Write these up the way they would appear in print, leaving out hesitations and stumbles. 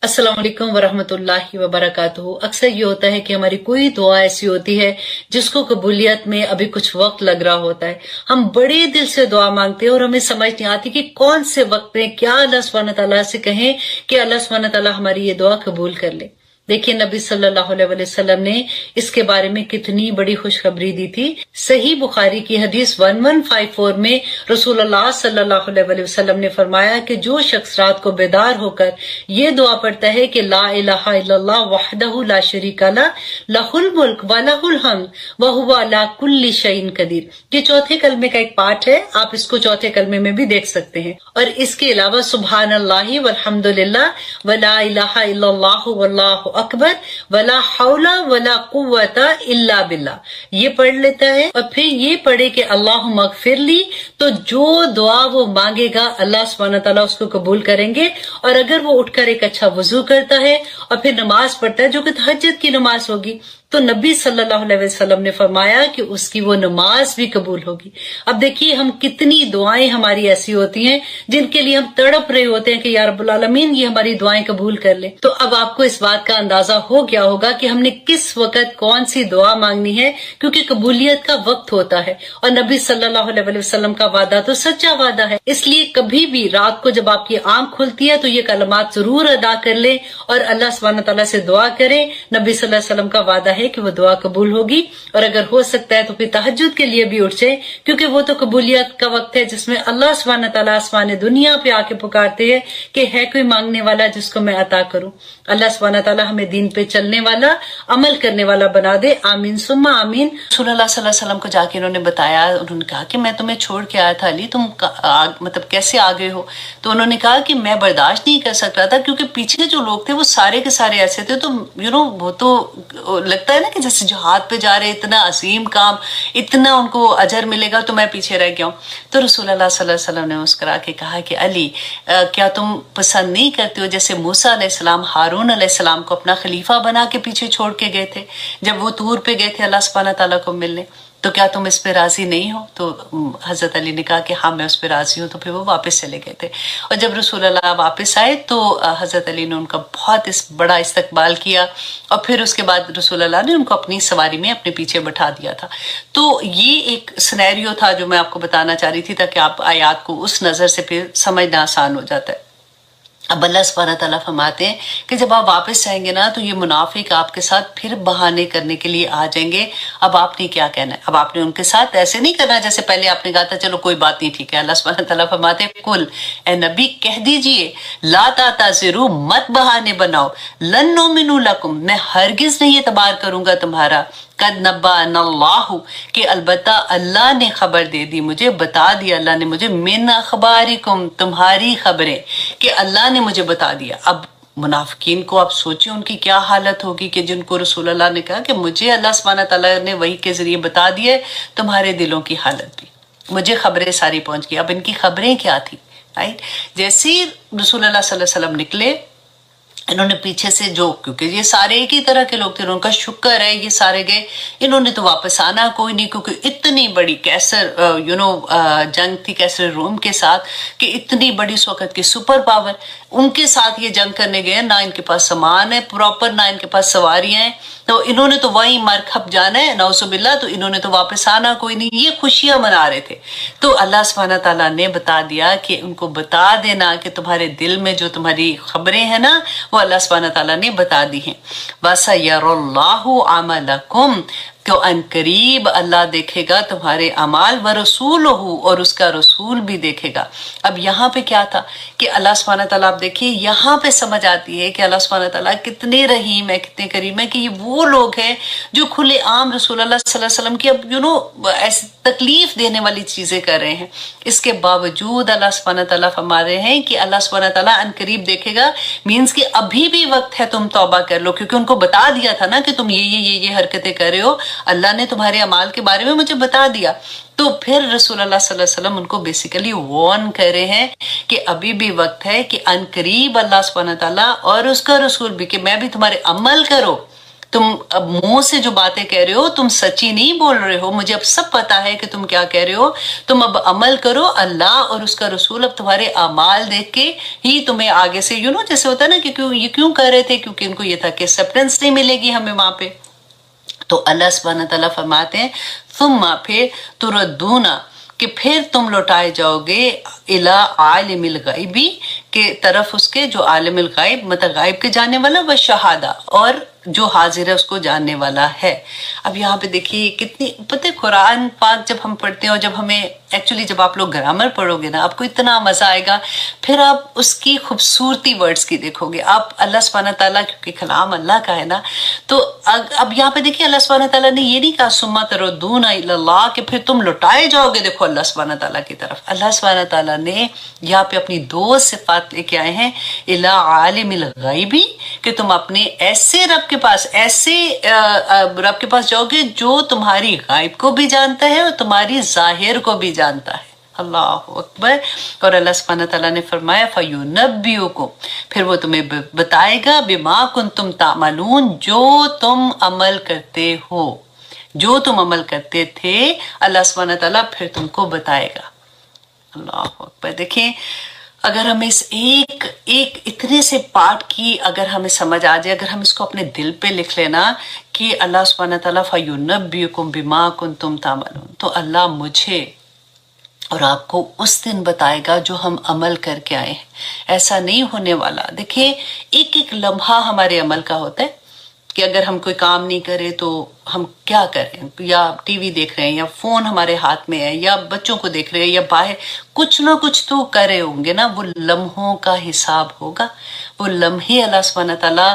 अस्सलाम वालेकुम वरहमतुल्लाहि वबरकातुहू। अक्सर ये होता है कि हमारी कोई दुआ ऐसी होती है जिसको कबूलियत में अभी कुछ वक्त लग रहा होता है। हम बड़े दिल से दुआ मांगते हैं और हमें समझ नहीं आती कि कौन से वक्त में क्या अल्लाह सुब्हानहू तआला से कहें कि अल्लाह सुब्हानहू तआला हमारी ये दुआ कबूल कर ले। देखिए नबी सल्लल्लाहु अलैहि वसल्लम ने इसके बारे में कितनी बड़ी खुशखबरी दी थी। सही बुखारी की हदीस 1154 में रसूलुल्लाह सल्लल्लाहु अलैहि वसल्लम ने फरमाया कि जो शख्स रात को बेदार होकर ये दुआ पढ़ता है कि ला इलाहा इल्लल्लाह वहदहु ला शरीका ला लहुल मुल्क व लहुल हम्द व हुवा अला कुल्ली शैइन कदीर। ये चौथे कलमे का एक पाठ है, आप इसको चौथे कलमे में भी देख सकते हैं। और इसके अलावा सुब्हानल्लाहि वल्हम्दुलिल्लाह व ला इलाहा इल्लल्लाह वल्लाहु अकबर वला हौला वला कुव्वता इल्ला बिल्लाह ये पढ़ लेता है और फिर ये पढ़े कि अल्लाह मगफिरली, तो जो दुआ वो मांगेगा अल्लाह सुब्हानहू तआला उसको कबूल करेंगे। और अगर वो उठकर एक अच्छा वजू करता है और फिर नमाज पढ़ता है जो कि तहज्जुद की नमाज होगी, तो नबी सल्लल्लाहु अलैहि वसल्लम ने फरमाया कि उसकी वो नमाज भी कबूल होगी। अब देखिए हम कितनी दुआएं हमारी ऐसी होती हैं जिनके लिए हम तड़प रहे होते हैं कि या रब्बुल आलमीन ये हमारी दुआएं कबूल कर ले। तो अब आपको इस बात का अंदाजा हो गया होगा कि हमने किस वक्त कौन सी दुआ मांगनी है, क्योंकि कबूलियत का वक्त होता है और नबी सल्लल्लाहु अलैहि वसल्लम का वादा तो सच्चा वादा है। इसलिए कभी भी रात को जब आपकी आंख खुलती है तो ये कलमात जरूर अदा कर ले और अल्लाह सुब्हानहू तआला से दुआ करें। नबी सल्लल्लाहु अलैहि वसल्लम का वादा है कि वो दुआ कबूल होगी। और अगर हो सकता है तो फिर तहज्जुद के लिए भी उठ जाए, क्योंकि वो तो कबूलियत का वक्त है जिसमें अल्लाह सुब्हानहू तआला आसमान दुनिया पे आके पुकारते हैं कि है कोई मांगने वाला जिसको मैं अता करूं। अल्लाह सुब्हानहू तआला हमें दीन पे चलने वाला, अमल करने वाला बना दे। आमीन सुम्मा आमीन। रसूलुल्लाह सल्लल्लाहु अलैहि वसल्लम को जाके इन्होंने बताया, उन्होंने कहा कि मैं तुम्हें छोड़ के आया था अली, तुम मतलब कैसे आ गए हो? तो उन्होंने कहा कि मैं बर्दाश्त नहीं कर सक रहा था, क्योंकि पीछे जो लोग थे वो सारे के सारे ऐसे थे, तो वो तो लगता है ना कि जैसे जिहाद पे जा रहे, इतना अजीम काम, इतना उनको अजर मिलेगा, तो मैं पीछे रह गया हूँ। तो रसूलुल्लाह सल्लल्लाहु अलैहि वसल्लम ने मुस्कुरा के कहा कि अली क्या तुम पसंद नहीं करते हो जैसे मूसा अलैहिस्सलाम हारून अलैहिस्सलाम को अपना खलीफा बना के पीछे छोड़ के गए थे जब वो तूर पे गए थे अल्लाह सुब्हानहू तआला को मिलने? तो क्या तुम इस पे राजी नहीं हो? तो हजरत अली ने कहा कि हाँ मैं उस पे राजी हूँ। तो फिर वो वापस चले गए थे और जब रसूलुल्लाह वापस आए तो हजरत अली ने उनका बहुत बड़ा इस्तकबाल किया और फिर उसके बाद रसूलुल्लाह ने उनको अपनी सवारी में अपने पीछे बैठा दिया था। तो ये एक सिनेरियो था जो मैं आपको बताना चाह रही थी, ताकि आप आयात को उस नजर से फिर समझना आसान हो जाता है। अब अल्लाह सुब्हानहू तआला फरमाते हैं कि जब आप वापस जाएंगे ना तो ये मुनाफिक आपके साथ फिर बहाने करने के लिए आ जाएंगे। अब आपने क्या कहना है? अब आपने उनके साथ ऐसे नहीं करना जैसे पहले आपने कहा था चलो कोई बात नहीं, ठीक है। अल्लाह सुब्हानहू तआला फरमाते हैं कुल ए नबी कह दीजिए ला ताज़िरू, मत बहाने बनाओ, लन नुमिनु लकुम, मैं हरगिज नहीं एतबार करूंगा तुम्हारा, कद नब्बाअनल्लाहु, कि अलबत्ता अल्लाह ने खबर दे दी मुझे, बता दिया अल्लाह ने मुझे, मिन अखबारिकुम, तुम्हारी खबरें, कि अल्लाह ने मुझे बता दिया। अब मुनाफिकीन को आप सोचिए उनकी क्या हालत होगी कि जिनको रसूलुल्लाह ने कहा कि मुझे अल्लाह सुब्हानहू तआला ने वही के जरिए बता दिए तुम्हारे दिलों की हालत भी, मुझे खबरें सारी पहुंच गई। अब इनकी खबरें क्या थी? राइट, जैसे ही रसूलुल्लाह सल्लल्लाहु अलैहि वसल्लम निकले, इन्होंने पीछे से जो, क्योंकि ये सारे एक ही तरह के लोग थे, उनका शुक्र है ये सारे गए, इन्होंने तो वापस आना कोई नहीं, क्योंकि इतनी बड़ी कैसर जंग थी कैसर रोम के साथ, कि इतनी बड़ी उस वक्त की सुपर पावर, उनके साथ ये जंग करने गए, ना इनके पास सामान है प्रॉपर, ना इनके पास सवारियां हैं, तो इन्होंने तो वहीं मर खप जाना है नौजुबिल्ला, तो इन्होंने तो वापस आना कोई नहीं, ये खुशियां मना रहे थे। तो अल्लाह सुब्हानहू तआला ने बता दिया कि उनको बता देना कि तुम्हारे दिल में जो तुम्हारी खबरें हैं ना वो अल्लाह सुब्हानहू तआला ने बता दी हैं। वसयरुल्लाहु अमलकुम, तो अनकरीब अल्लाह देखेगा तुम्हारे अमाल, व रसूलहु, और उसका रसूल भी देखेगा। अब यहाँ पे क्या था कि अल्लाह सुब्हानहू तआला, आप देखिए यहाँ पे समझ आती है कि अल्लाह सुब्हानहू तआला कितने रहीम है, कितने करीम है, कि ये वो लोग हैं जो खुले आम रसूलुल्लाह सल्लल्लाहु अलैहि वसल्लम की अब ऐसी तकलीफ देने वाली चीजें कर रहे हैं। इसके बावजूद अल्लाह सुब्हानहू तआला फरमा रहे हैं कि अल्लाह सुब्हानहू तआला अनकरीब देखेगा, मीन्स कि अभी भी वक्त है, तुम तौबा कर लो, क्योंकि उनको बता दिया था ना कि तुम ये हरकतें कर रहे हो, अल्लाह ने तुम्हारे अमाल के बारे में मुझे बता दिया। तो फिर रसूलुल्लाह सल्लल्लाहु अलैहि वसल्लम उनको बेसिकली वार्न कर रहे हैं कि अभी भी वक्त है कि अनकरीब अल्लाह सुब्हानहू तआला और उसका रसूल भी, कि मैं भी तुम्हारे अमल करो, तुम अब मुंह से जो बातें कह रहे हो तुम सच्ची नहीं बोल रहे हो, मुझे अब सब पता है कि तुम क्या कह रहे हो, तुम अब अमल करो, अल्लाह और उसका रसूल अब तुम्हारे अमाल देख के ही तुम्हें आगे से जैसे होता है ना कि क्यों ये क्यों कर रहे थे, क्योंकि इनको ये था कि एक्सेप्टेंस नहीं मिलेगी हमें वहां पे। तो अल्लाह सुब्हानहू व तआला फरमाते हैं सुम्मा फिर तुरद्दूना, कि फिर तुम लौटाए जाओगे इला आलिमिल गायबी के तरफ, उसके जो आलिमिल गायब मतलब गायब के जाने वाला, व शहादा और जो हाजिर है उसको जानने वाला है। अब यहाँ पे देखिए कितनी पता है, कुरान पाक जब हम पढ़ते हैं और जब हमें एक्चुअली जब आप लोग ग्रामर पढ़ोगे ना आपको इतना मजा आएगा, फिर आप उसकी खूबसूरती वर्ड्स की देखोगे। आप अल्लाह सुब्हानहू व तआला, क्योंकि कलाम अल्लाह का है ना, तो अब यहाँ पे देखिए अल्लाह सुब्हानहू व तआला ने ये नहीं कहा सुम्मा तरद्दूना इलल्लाह कि फिर तुम लौटाए जाओगे देखो अल्लाह सुब्हानहू व तआला की तरफ। अल्लाह सुब्हानहू व तआला ने यहाँ पे अपनी दो सिफात लेके आए हैं, इला आलिमिल गायबी, कि तुम अपने ऐसे रब के पास, ऐसे रब के पास जाओगे जो तुम्हारी गायब को भी जानता है और तुम्हारी जाहिर को भी जानता है। अल्लाह अकबर। और अल्लाह सुब्हानहू व तआला ने फरमाया फयुनब्बिउकुम, फिर वो तुम्हें बताएगा बिमा कुंतुम तामलून, जो तुम अमल करते हो, जो तुम अमल करते थे अल्लाह सुब्हानहू व तआला फिर तुमको बताएगा। अल्लाह अकबर। देखें अगर हमें इस एक इतने से पार्ट की अगर हमें समझ आ जाए, अगर हम इसको अपने दिल पे लिख लेना कि अल्लाह सुब्हानहू व तआला फयुनब्बिउकुम बिमा कुंतुम तामलून, तो अल्लाह मुझे और आपको उस दिन बताएगा जो हम अमल करके आए हैं। ऐसा नहीं होने वाला। देखिए एक एक लम्हा हमारे अमल का होता है कि अगर हम कोई काम नहीं करें तो हम क्या करें, या टीवी देख रहे हैं या फोन हमारे हाथ में है या बच्चों को देख रहे हैं या बाहर कुछ ना कुछ तो कर रहे होंगे ना, वो लम्हों का हिसाब होगा। वो लम्हे अल्लाह सुब्हानहू व तआला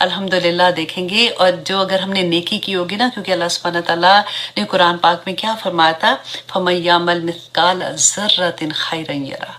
अल्हम्दुलिल्लाह देखेंगे। और जो अगर हमने नेकी की होगी ना, क्योंकि अल्लाह सुब्हानहू व तआला ने कुरान पाक में क्या फरमाया था, फमन यअमल मिस्काल ज़र्रतिन खैरन यरा,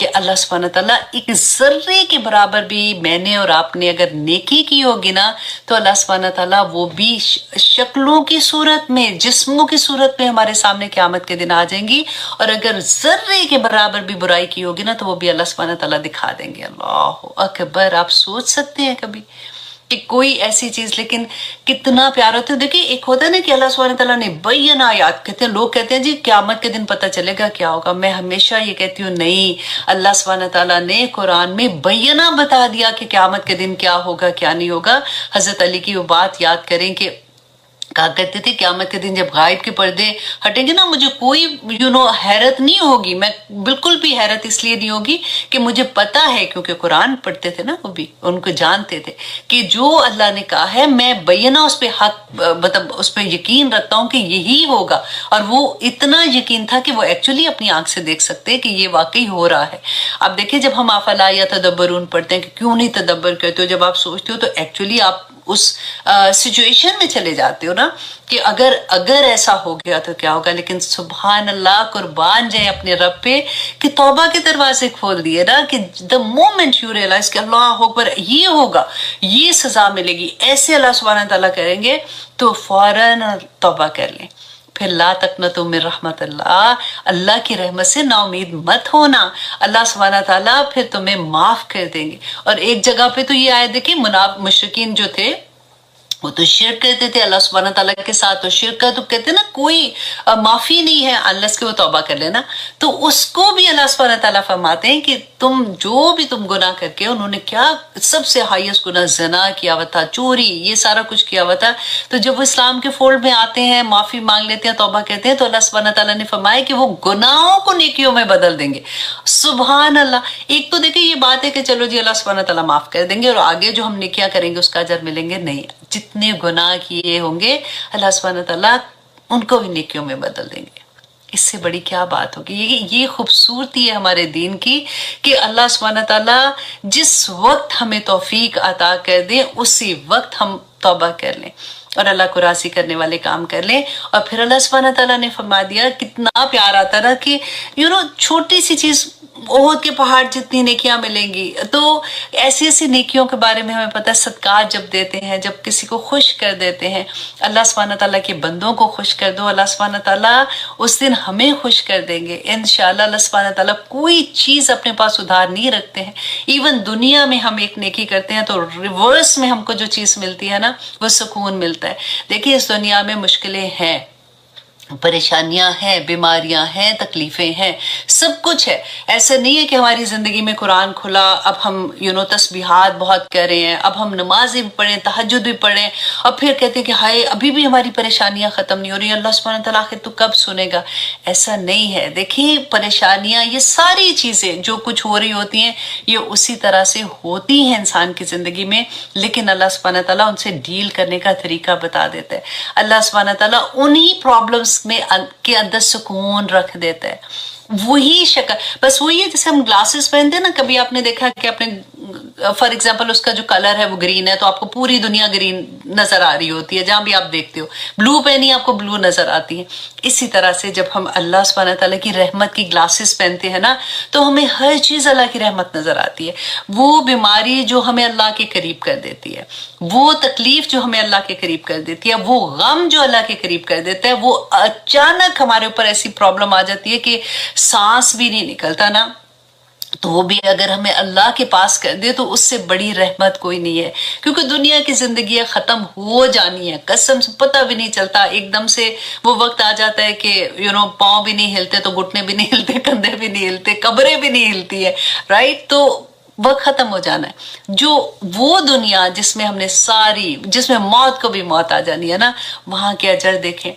कि अल्लाह सुब्हानहू व तआला एक जर्रे के बराबर भी मैंने और आपने अगर नेकी की होगी ना, तो अल्लाह सुब्हानहू व तआला वो भी शक्लों की सूरत में, जिस्मों की सूरत में हमारे सामने क़यामत के दिन आ जाएंगी। और अगर जर्रे के बराबर भी बुराई की होगी ना, तो वो भी अल्लाह सुब्हानहू व तआला दिखा देंगे। अल्लाह अकबर। आप सोच सकते हैं कभी कि कोई ऐसी चीज, लेकिन कितना प्यार होता है। देखिए एक होता है ना कि अल्लाह सुब्हानहू व तआला ने बैयना आयात, कहते हैं लोग कहते हैं जी क़यामत के दिन पता चलेगा क्या होगा। मैं हमेशा ये कहती हूँ नहीं, अल्लाह सुब्हानहू व तआला ने कुरान में बैयना बता दिया कि क़यामत के दिन क्या होगा क्या नहीं होगा। हजरत अली की वो बात याद करें कि कहा करते थे क़यामत के दिन जब गायब के पर्दे हटेंगे ना, मुझे कोई हैरत नहीं होगी, मैं बिल्कुल भी हैरत इसलिए नहीं होगी कि मुझे पता है, क्योंकि कुरान पढ़ते थे ना, वो भी उनको जानते थे कि जो अल्लाह ने कहा है मैं बैना उस पर हक मतलब उस पर यकीन रखता हूँ कि यही होगा। और वो इतना यकीन था कि वो एक्चुअली अपनी आंख से देख सकते हैं कि ये वाकई हो रहा है। अब देखिए जब हम अफला या तदब्बरून पढ़ते हैं कि क्यों नहीं तदब्बर करते हो, जब आप सोचते हो तो एक्चुअली आप उस सिचुएशन में चले जाते हो ना कि अगर ऐसा हो गया तो क्या होगा। लेकिन सुभान अल्लाह, कुर्बान जाए अपने रब पे कि तौबा के दरवाजे खोल दिए ना, कि द मोमेंट यू रियलाइज कि अल्लाह अकबर ये होगा, ये सजा मिलेगी, ऐसे अल्लाह सुब्हानहू व तआला करेंगे, तो फौरन तौबा कर लें। फिर ला तकनतु मिन रहमतिल्लाह, अल्लाह की रहमत से ना उम्मीद मत होना, अल्लाह सुब्हानहू व तआला फिर तुम्हें माफ कर देंगे। और एक जगह पे तो ये आयत देखिए, मुशरिकीन जो थे वो तो शिर्क करते थे अल्लाह सुब्हानहू व तआला के साथ, तो शिर्क का तो कहते ना कोई माफी नहीं है अनलेस के वो तौबा कर लेना। तो उसको भी अल्लाह सुब्हानहू व तआला फरमाते हैं कि तुम जो भी तुम गुनाह करके, उन्होंने क्या सबसे हाईएस्ट गुनाह ज़िना किया हुआ था, चोरी, ये सारा कुछ किया हुआ था। तो जब वो इस्लाम के फोल्ड में आते हैं, माफी मांग लेते हैं, तौबा कहते हैं, तो अल्लाह सुब्हानहू व तआला ने फरमाया कि वो गुनाहों को नेकियों में बदल देंगे। सुभान अल्लाह। एक तो देखिए ये बात है कि चलो जी अल्लाह सुब्हानहू व तआला माफ कर देंगे और आगे जो हम नेकियां करेंगे उसका अजर मिलेंगे, नहीं, जितने गुनाह किए होंगे अल्लाह सुब्हानहू व तआला उनको भी नेकियों में बदल देंगे। इससे बड़ी क्या बात होगी। ये खूबसूरती है हमारे दीन की कि अल्लाह सुब्हानहू व तआला जिस वक्त हमें तौफीक अता कर दे उसी वक्त हम तौबा कर लें। اور اللہ کو راضی کرنے والے کام کر لیں. اور پھر اللہ سبحانہ تعالیٰ نے فرما دیا, کتنا پیار آتا نا کہ چھوٹی سی چیز احد کے پہاڑ جتنی نیکیاں ملیں گی. تو ایسی ایسی نیکیوں کے بارے میں ہمیں پتہ ہے, صدقات جب دیتے ہیں, جب کسی کو خوش کر دیتے ہیں, اللہ سبحانہ تعالیٰ کے بندوں کو خوش کر دو, اللہ سبحانہ تعالیٰ اس دن ہمیں خوش کر دیں گے انشاءاللہ. اللہ سبحانہ تعالیٰ کوئی چیز اپنے پاس ادھار نہیں رکھتے ہیں. ایون دنیا میں ہم ایک نیکی کرتے ہیں تو ریورس میں ہم کو جو چیز ملتی ہے نا, وہ سکون ملتا ہے. دیکھیے اس دنیا میں مشکلیں ہیں, پریشانیاں ہیں, بیماریاں ہیں, تکلیفیں ہیں, سب کچھ ہے. ایسا نہیں ہے کہ ہماری زندگی میں قرآن کھلا, اب ہم تسبیحات بہت کر رہے ہیں, اب ہم نمازیں بھی پڑھیں, تہجد بھی پڑھیں, اور پھر کہتے ہیں کہ ہائے ابھی بھی ہماری پریشانیاں ختم نہیں ہو رہی, اللہ سبحانہ تعالیٰ آخر تو کب سنے گا. ایسا نہیں ہے. دیکھیں پریشانیاں, یہ ساری چیزیں جو کچھ ہو رہی ہوتی ہیں, یہ اسی طرح سے ہوتی ہیں انسان کی زندگی میں, لیکن اللہ سبحانہ تعالیٰ ان سے ڈیل کرنے کا طریقہ بتا دیتا ہے. اللہ سبحانہ تعالیٰ انہی پرابلمس میں کے اندر سکون رکھ دیتا ہے. وہی شکل, بس وہی ہے جیسے ہم گلاسز پہنتے ہیں نا, کبھی آپ نے دیکھا کہ اپنے فار ایگزامپل اس کا جو کلر ہے وہ گرین ہے, تو آپ کو پوری دنیا گرین نظر آ رہی ہوتی ہے, جہاں بھی آپ دیکھتے ہو. بلو پہنی آپ کو بلو نظر آتی ہے. اسی طرح سے جب ہم اللہ سبحانہ تعالیٰ کی رحمت کی گلاسز پہنتے ہیں نا, تو ہمیں ہر چیز اللہ کی رحمت نظر آتی ہے. وہ بیماری جو ہمیں اللہ کے قریب کر دیتی ہے, وہ تکلیف جو ہمیں اللہ کے قریب کر دیتی ہے, وہ غم جو اللہ کے قریب کر دیتا ہے, وہ اچانک ہمارے اوپر ایسی پرابلم آ جاتی ہے کہ سانس بھی نہیں نکلتا نا, تو وہ بھی اگر ہمیں اللہ کے پاس کر دے تو اس سے بڑی رحمت کوئی نہیں ہے. کیونکہ دنیا کی زندگی ختم ہو جانی ہے, قسم سے پتہ بھی نہیں چلتا. ایک دم سے وہ وقت آ جاتا ہے کہ پاؤں بھی نہیں ہلتے, تو گھٹنے بھی نہیں ہلتے, کندھے بھی نہیں ہلتے, قبریں بھی نہیں ہلتی ہے, رائٹ. تو وقت ختم ہو جانا ہے. جو وہ دنیا جس میں ہم نے جس میں موت کو بھی موت آ جانی ہے نا, وہاں کے اجر دیکھیں.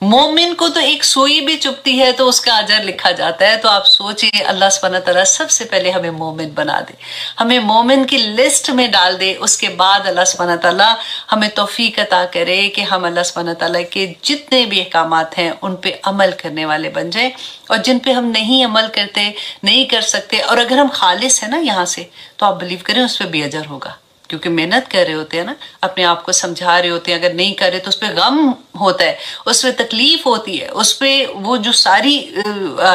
مومن کو تو ایک سوئی بھی چبھتی ہے تو اس کا اجر لکھا جاتا ہے. تو آپ سوچئے اللہ سبحانہ تعالیٰ سب سے پہلے ہمیں مومن بنا دے, ہمیں مومن کی لسٹ میں ڈال دے. اس کے بعد اللہ سبحانہ تعالیٰ ہمیں توفیق عطا کرے کہ ہم اللہ سبحانہ تعالیٰ کے جتنے بھی احکامات ہیں ان پہ عمل کرنے والے بن جائیں, اور جن پہ ہم نہیں عمل کرتے, نہیں کر سکتے, اور اگر ہم خالص ہیں نا یہاں سے, تو آپ بلیو کریں اس پہ بھی اجر ہوگا. کیونکہ محنت کر رہے ہوتے ہیں نا, اپنے آپ کو سمجھا رہے ہوتے ہیں. اگر نہیں کر رہے تو اس پہ غم ہوتا ہے, اس پہ تکلیف ہوتی ہے, اس پہ وہ جو ساری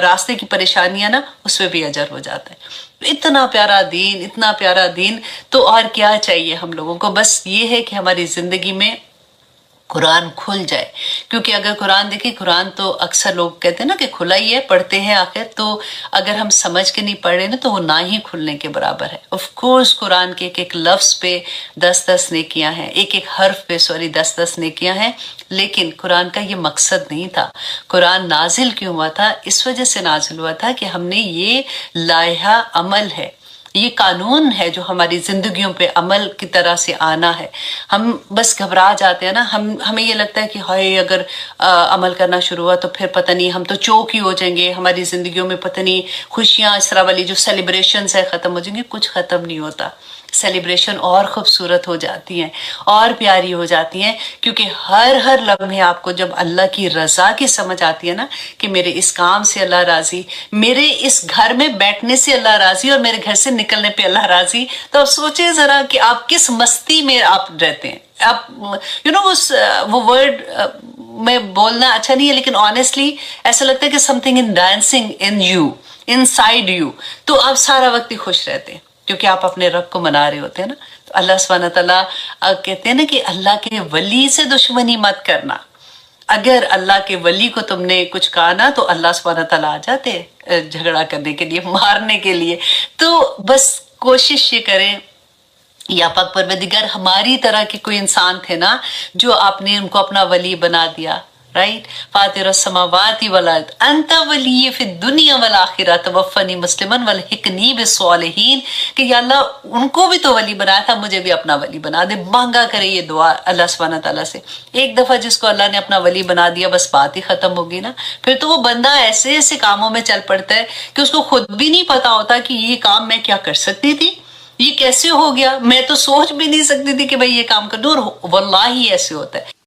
راستے کی پریشانیاں نا, اس پہ بھی اجر ہو جاتا ہے. اتنا پیارا دین, اتنا پیارا دین. تو اور کیا چاہیے ہم لوگوں کو؟ بس یہ ہے کہ ہماری زندگی میں قرآن کھل جائے. کیونکہ اگر قرآن دیکھیں, قرآن تو اکثر لوگ کہتے ہیں نا کہ کھلا ہی ہے, پڑھتے ہیں آخر, تو اگر ہم سمجھ کے نہیں پڑھ رہے نا تو وہ نہ ہی کھلنے کے برابر ہے. آف کورس قرآن کے ایک ایک لفظ پہ 10 نیکیاں ہیں, ایک ایک حرف پہ 10 نیکیاں ہیں. لیکن قرآن کا یہ مقصد نہیں تھا. قرآن نازل کیوں ہوا تھا؟ اس وجہ سے نازل ہوا تھا کہ ہم نے یہ لائحہ عمل ہے, یہ قانون ہے جو ہماری زندگیوں پہ عمل کی طرح سے آنا ہے. ہم بس گھبرا جاتے ہیں نا, ہمیں یہ لگتا ہے کہ ہائے اگر عمل کرنا شروع ہوا تو پھر پتہ نہیں ہم تو چوک ہی ہو جائیں گے, ہماری زندگیوں میں پتہ نہیں خوشیاں اس طرح والی جو سیلیبریشنز ہے ختم ہو جائیں گے. کچھ ختم نہیں ہوتا. سیلیبریشن اور خوبصورت ہو جاتی ہیں, اور پیاری ہو جاتی ہیں, کیونکہ ہر لمحے آپ کو جب اللہ کی رضا کی سمجھ آتی ہے نا, کہ میرے اس کام سے اللہ راضی, میرے اس گھر میں بیٹھنے سے اللہ راضی, اور میرے گھر سے نکلنے پہ اللہ راضی, تو آپ سوچیں ذرا کہ آپ کس مستی میں آپ رہتے ہیں. آپ وہ ورڈ میں بولنا اچھا نہیں ہے, لیکن آنیسٹلی ایسا لگتا ہے کہ some thing in dancing in you, in side you. تو آپ سارا وقت ہی خوش رہتے ہیں, کیونکہ آپ اپنے رب کو منا رہے ہوتے ہیں نا. تو اللہ سبحانہ تعالیٰ کہتے ہیں نا کہ اللہ کے ولی سے دشمنی مت کرنا. اگر اللہ کے ولی کو تم نے کچھ کہا نا, تو اللہ سبحانہ تعالیٰ آ جاتے جھگڑا کرنے کے لیے, مارنے کے لیے. تو بس کوشش یہ کریں, یا پاک پروردگار ہماری طرح کے کوئی انسان تھے نا جو آپ نے ان کو اپنا ولی بنا دیا, رائٹ. فاطر السماوات والارض انت ولی فی الدنیا والآخرہ توفنی مسلما والحقنی بالصالحین, کہ یا اللہ ان کو بھی تو ولی بنایا تھا, مجھے بھی اپنا ولی بنا دے. مانگا کرے یہ دعا اللہ سبحانہ تعالیٰ سے. ایک دفعہ جس کو اللہ نے اپنا ولی بنا دیا, بس بات ہی ختم ہوگی نا. پھر تو وہ بندہ ایسے ایسے کاموں میں چل پڑتا ہے کہ اس کو خود بھی نہیں پتا ہوتا کہ یہ کام میں کیا کر سکتی تھی, یہ کیسے ہو گیا, میں تو سوچ بھی نہیں سکتی تھی کہ بھئی یہ کام کر دوں. اور واللہ ایسے ہوتا ہے.